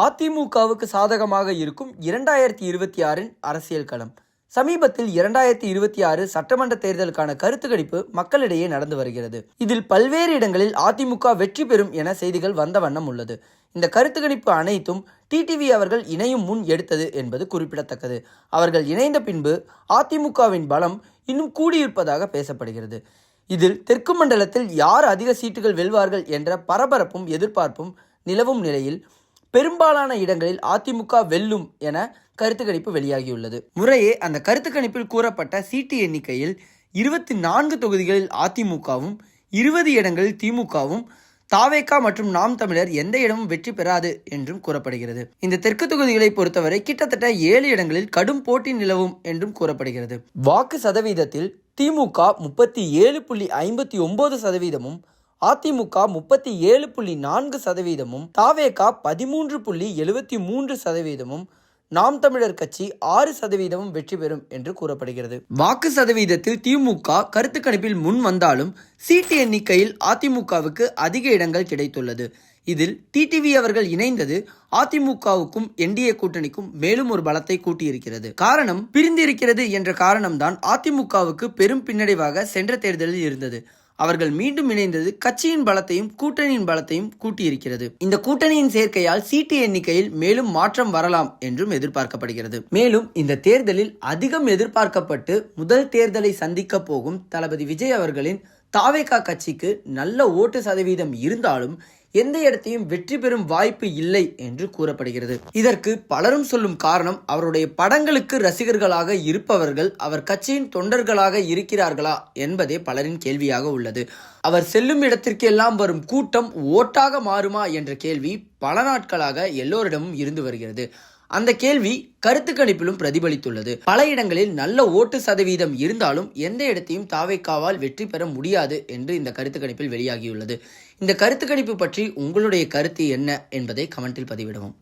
அதிமுகவுக்கு சாதகமாக இருக்கும் 2026 அரசியல் களம். சமீபத்தில் 2026 சட்டமன்ற தேர்தலுக்கான கருத்து கணிப்பு மக்களிடையே நடந்து வருகிறது. இதில் பல்வேறு இடங்களில் அதிமுக வெற்றி பெறும் என செய்திகள் வந்த வண்ணம் உள்ளது. இந்த கருத்து கணிப்பு அனைத்தும் டிடிவி அவர்கள் இணையும் முன் எடுத்தது என்பது குறிப்பிடத்தக்கது. அவர்கள் இணைந்த பின்பு அதிமுகவின் பலம் இன்னும் கூடியிருப்பதாக பேசப்படுகிறது. இதில் தெற்கு மண்டலத்தில் யார் அதிக சீட்டுகள் வெல்வார்கள் என்ற பரபரப்பும் எதிர்பார்ப்பும் நிலவும் நிலையில் பெரும்பாலான இடங்களில் அதிமுக வெல்லும் என கருத்து கணிப்பு வெளியாகியுள்ளது. முறையே அந்த கருத்து கணிப்பில் கூறப்பட்ட சீட்டு எண்ணிக்கையில் 24 தொகுதிகளில் அதிமுகவும் 20 இடங்களில் திமுகவும் தாவேகா மற்றும் நாம் தமிழர் எந்த இடமும் வெற்றி பெறாது என்றும் கூறப்படுகிறது. இந்த தெற்கு தொகுதிகளை பொறுத்தவரை கிட்டத்தட்ட 7 இடங்களில் கடும் போட்டி நிலவும் என்றும் கூறப்படுகிறது. வாக்கு சதவீதத்தில் திமுக 37.59%, அதிமுக 37.4%, தாவேகா 13.73%, நாம் தமிழர் கட்சி 6% வெற்றி பெறும் என்று கூறப்படுகிறது. வாக்கு சதவீதத்தில் திமுக கருத்து கணிப்பில் முன் வந்தாலும் சீட்டு எண்ணிக்கையில் அதிமுகவுக்கு அதிக இடங்கள் கிடைத்துள்ளது. இதில் டிடிவி அவர்கள் இணைந்தது அதிமுகவுக்கும் என்டிஏ கூட்டணிக்கும் மேலும் ஒரு பலத்தை கூட்டியிருக்கிறது. காரணம் பிரிந்திருக்கிறது என்ற காரணம்தான் அதிமுகவுக்கு பெரும் பின்னடைவாக சென்ற தேர்தலில் இருந்தது. அவர்கள் மீண்டும் இணைந்தது கட்சியின் பலத்தையும் கூட்டணியின் பலத்தையும் கூட்டியிருக்கிறது. இந்த கூட்டணியின் சேர்க்கையால் சீட்டு எண்ணிக்கையில் மேலும் மாற்றம் வரலாம் என்றும் எதிர்பார்க்கப்படுகிறது. மேலும் இந்த தேர்தலில் அதிகம் எதிர்பார்க்கப்பட்டு முதல் தேர்தலை சந்திக்க போகும் தளபதி விஜய் அவர்களின் தாவேகா கட்சிக்கு நல்ல ஓட்டு சதவீதம் இருந்தாலும் எந்த இடத்தையும் வெற்றி பெறும் வாய்ப்பு இல்லை என்று கூறப்படுகிறது. இதற்கு பலரும் சொல்லும் காரணம் அவருடைய படங்களுக்கு ரசிகர்களாக இருப்பவர்கள் அவர் கட்சியின் தொண்டர்களாக இருக்கிறார்களா என்பதே பலரின் கேள்வியாக உள்ளது. அவர் செல்லும் இடத்திற்கு எல்லாம் வரும் கூட்டம் ஓட்டாக மாறுமா என்ற கேள்வி பல நாட்களாக எல்லோரிடமும் இருந்து வருகிறது. அந்த கேள்வி கருத்து கணிப்பிலும் பிரதிபலித்துள்ளது. பல இடங்களில் நல்ல ஓட்டு சதவீதம் இருந்தாலும் எந்த இடத்தையும் தாவேகாவால் வெற்றி பெற முடியாது என்று இந்த கருத்து கணிப்பில் வெளியாகியுள்ளது. இந்த கருத்து கணிப்பு பற்றி உங்களுடைய கருத்து என்ன என்பதை கமெண்டில் பதிவிடவும்.